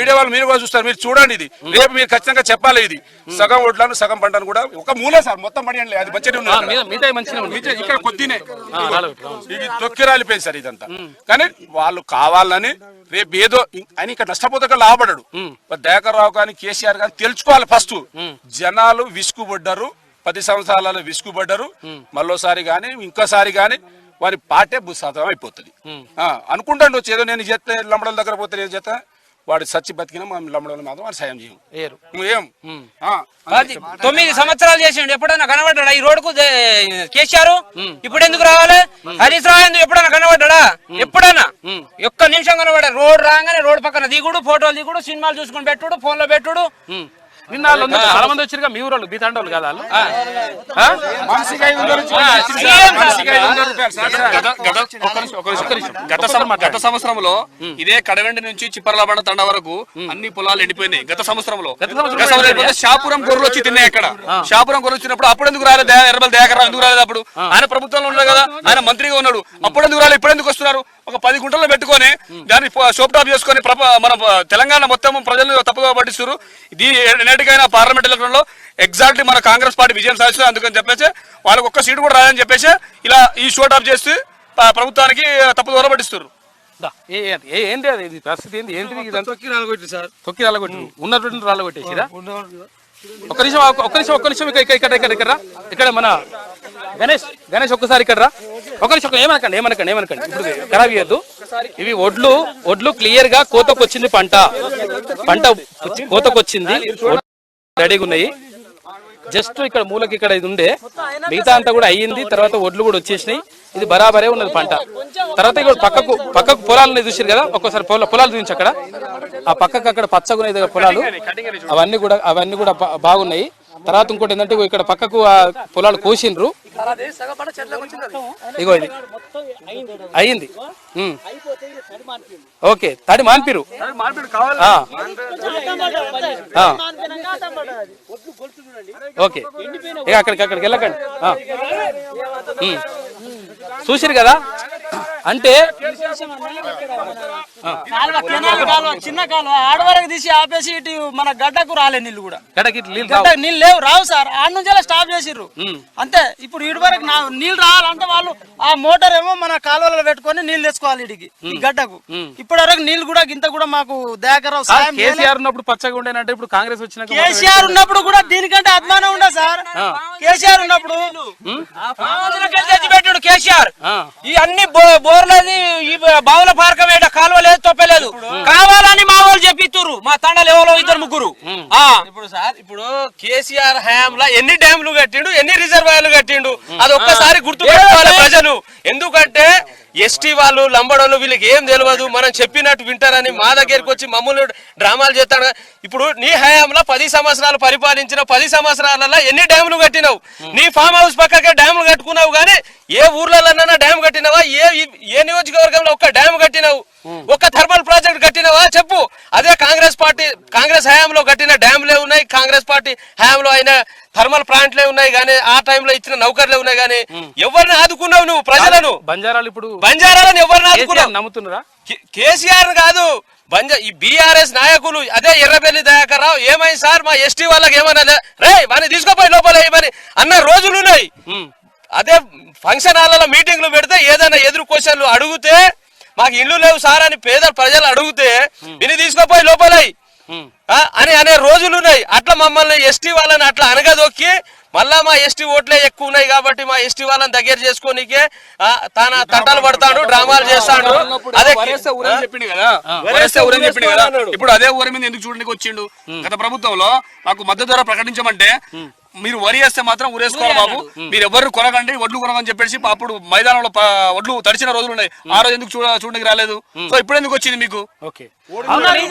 Media వాళ్ళు మీరు కూడా చూస్తారు, మీరు చూడండి. ఇది రేపు మీరు ఖచ్చితంగా చెప్పాలి. ఇది సగం ఓట్లను సగం పంటను కూడా ఒక మూల సార్, మొత్తం పని అది మంచిగా ఉంది. ఇక్కడ కొద్దినే ఇది తొక్కి రాలిపోయింది సార్ ఇదంతా. కానీ వాళ్ళు కావాలని రేపు ఏదో అని ఇక్కడ నష్టపోతే లాభపడ్డాడు. దయాకర్ రావు కానీ కేసీఆర్ కానీ తెలుసుకోవాలి. ఫస్ట్ జనాలు విసుగుపడ్డారు, 10 సంవత్సరాలలో విసుగుపడ్డారు. మళ్ళోసారి గాని ఇంకోసారి గాని వారి పార్టీ భూసాతం అయిపోతుంది అనుకుంటాను. ఏదో నేను చేస్తే లంబడల దగ్గర పోతే నేను చేస్తా, వాడు సచ్చి బతికినా మనం లంబడలు మాత్రం వాడు సాయం చేయం. 9 సంవత్సరాలు చేసిండు, ఎప్పుడైనా కనబడ్డా ఈ రోడ్డుకు కేసీఆర్? ఇప్పుడు ఎందుకు రావాలి? హరీష్ రావు ఎందుకు ఎప్పుడైనా కనబడ్డా? ఎప్పుడైనా ఒక్క నిమిషం కనబడ్డా? రోడ్ రాగానే రోడ్ పక్కన దిగుడు, ఫోటోలు దిగుడు, సినిమాలు చూసుకుని పెట్టుడు, ఫోన్ లో పెట్టుడు. నిన్న చాలా మంది వచ్చారు మీ ఊరోళ్ళు, బీతాండోళ్ళు కదా వాళ్ళు. గత సంవత్సరంలో ఇదే కడవెండి నుంచి చిప్పర్లబండ తండ వరకు అన్ని పొలాలు ఎండిపోయినాయి. గత సంవత్సరంలో షాపురం గొర్రెలు వచ్చి తిన్నాయి. అక్కడ షాపురం గొర్రెలు వచ్చినప్పుడు అప్పుడు ఎందుకు రాలేదు? ఎర్రబల్ దయాకర్ ఎందుకు రాలేదు? అప్పుడు ఆయన ప్రభుత్వంలో ఉన్నాడు కదా, ఆయన మంత్రిగా ఉన్నాడు. అప్పుడు ఎందుకు రాలేదు? ఇప్పుడు ఎందుకు వస్తున్నారు? ఒక 10 గుంటల్లో పెట్టుకొని దాన్ని షోప్ టాప్ చేసుకొని మన తెలంగాణ మొత్తం ప్రజలు తప్పుగా పట్టిస్తారు. ఇది ఎన్నిటికైనా పార్లమెంట్ ఎలక్షన్ లో ఎగ్జాక్ట్లీ మన కాంగ్రెస్ పార్టీ విజయం సాధిస్తుంది. అందుకని చెప్పేసి వాళ్ళకి ఒక్క సీటు కూడా రాదని చెప్పేసి ఇలా ఈ షో టాప్ చేసి ప్రభుత్వానికి తప్పు దూరం పట్టిస్తారు. ఏంటి అది పరిస్థితి? ఏంటి? తొక్కి రాలగొట్టి ఉన్నటువంటి రాలగొట్టేసిరా? ఒక్క నిమిషం ఇక్కడ మన గణేష్ ఒక్కసారి ఇక్కడ రా. ఒక నిమిషం ఏమనకండి. ఇప్పుడు ఖరాబ్ చేయద్దు. ఇవి ఒడ్లు క్లియర్ గా కోతకొచ్చింది. పంట కోతకొచ్చింది, రెడీగా ఉన్నాయి. జస్ట్ ఇక్కడ మూలకి ఇక్కడ ఇది ఉండే, మిగతా అంతా కూడా అయ్యింది. తర్వాత ఒడ్లు కూడా వచ్చేసినాయి. ఇది బరాబరే ఉన్నది పంట. తర్వాత ఇక్కడ పక్కకు పొలాలు చూసారు కదా, ఒక్కోసారి పొలాలు చూపించి అక్కడ ఆ పక్కకు అక్కడ పచ్చగున్నాయి పొలాలు, అవన్నీ కూడా బాగున్నాయి. తర్వాత ఇంకోటి ఏంటంటే ఇక్కడ పక్కకు ఆ పొలాలు కోసిండ్రు. ఇగో ఇది అయ్యింది. ఓకే, తడి మాన్పిరు. ఓకే, ఇక అక్కడికి వెళ్ళకండి. చూసిరు కదా, అంటే చిన్న కాలువ ఆడవరకు తీసి ఆపేసి ఇటు మన గడ్డకు రాలే నీళ్ళు కూడా. నీళ్ళు లేవు, రావు సార్. ఆడ నుంచి స్టాప్ చేసిర్రు అంతే. ఇప్పుడు ఇటు వరకు నీళ్ళు రావాలంటే వాళ్ళు ఆ మోటార్ ఏమో మన కాలువలో పెట్టుకొని నీళ్ళు తెచ్చుకోవాలి ఇడికి ఈ గడ్డకు. ఇప్పటి వరకు నీళ్ళు కూడా ఇంత కూడా మాకు దయాకర్ సాయం. కేసీఆర్ ఉన్నప్పుడు పచ్చగా ఉండేనంటే ఇప్పుడు కాంగ్రెస్ వచ్చిన కేసీఆర్ ఉన్నప్పుడు కూడా దీనికంటే అభిమానం ఉండే సార్. కేసీఆర్ ఉన్నప్పుడు పెట్టాడు కేసీఆర్. ఈ అన్ని బోర్లది ఈ బావుల పార్కం వేట కాలువ లేదు, తొప్పలేదు. కావాలని మా వాళ్ళు చెప్పిస్తున్నారు. మా తండలు ఎవరో 2-3. ఇప్పుడు సార్, ఇప్పుడు కేసీఆర్ హయాంలో ఎన్ని డ్యాములు కట్టిండు, ఎన్ని రిజర్వాయర్లు కట్టిండు, అది ఒక్కసారి గుర్తు పెట్టుకోవాలి ప్రజలు. ఎందుకంటే ఎస్టీ వాళ్ళు, లంబడోళ్ళు వీళ్ళకి ఏం తెలియదు. మనం చెప్పినట్టు వింటారని మా దగ్గరికి వచ్చి మమ్మల్ని డ్రామాలు చేస్తాడు. ఇప్పుడు నీ హయాంలో 10 సంవత్సరాలు పరిపాలించిన 10 సంవత్సరాలలో ఎన్ని డ్యాములు కట్టినావు? నీ ఫామ్ హౌస్ పక్కకే డ్యాములు కట్టుకున్నావు, కానీ ఏ ఊర్లలోనైనా డ్యామ్ కట్టినావా? ఏ నియోజకవర్గంలో ఒక్క డ్యామ్ కట్టినావు? ఒక్క థర్మల్ ప్రాజెక్ట్ కట్టినావా చెప్పు. అదే కాంగ్రెస్ హయాంలో కట్టిన డ్యామ్లే ఉన్నాయి, కాంగ్రెస్ పార్టీ హయాంలో అయిన థర్మల్ ప్లాంట్లే ఉన్నాయి, కానీ ఆ టైంలో ఇచ్చిన నౌకర్లే ఉన్నాయి. కానీ ఎవరిని ఆదుకున్నావు నువ్వు? ప్రజలను, బంజారాలను ఎవరిని ఆదుకున్నావు? నమ్ముతున్నారా? కేసీఆర్ కాదు, ఈ బీఆర్ఎస్ నాయకులు. అదే ఎర్రబెల్లి దయాకర్ రావు ఏమైంది సార్, మా ఎస్టీ వాళ్ళకి ఏమన్నా రే వాడిని తీసుకోపోయి లోపల ఏమని అన్న రోజులు ఉన్నాయి. అదే ఫంక్షన్ హాల్లో మీటింగ్లు పెడితే ఏదైనా ఎదురు క్వశ్చన్లు అడిగితే మాకు ఇల్లు లేవు సార్ అని పేద ప్రజలు అడిగితే దీన్ని తీసుకోపోయి లోపలై అని అనే రోజులు ఉన్నాయి. అట్లా మమ్మల్ని ఎస్టీ వాళ్ళని అట్లా అనగదొక్కి మళ్ళా మా ఎస్టీ ఓట్లే ఎక్కువ ఉన్నాయి కాబట్టి మా ఎస్టీ వాళ్ళని దగ్గర చేసుకోనికే తన తంటాలు పడతాడు, డ్రామాలు చేస్తాడు. అదే చెప్పిండు కదా, ఇప్పుడు అదే ఊరి మీద ఎందుకు చూడడానికి వచ్చిండు? గత ప్రభుత్వంలో మాకు మద్దతు ధర ప్రకటించమంటే మీరు వరి వేస్తే మాత్రం ఊరేసుకోవాలి బాబు, మీరు ఎవరు కొనకండి, ఒడ్లు కొనకని చెప్పేసి అప్పుడు మైదానంలో ఒడ్లు తడిచిన రోజులు ఉన్నాయి. ఆ రోజు ఎందుకు చూడడానికి రాలేదు? సో ఇప్పుడు ఎందుకు వచ్చింది మీకు?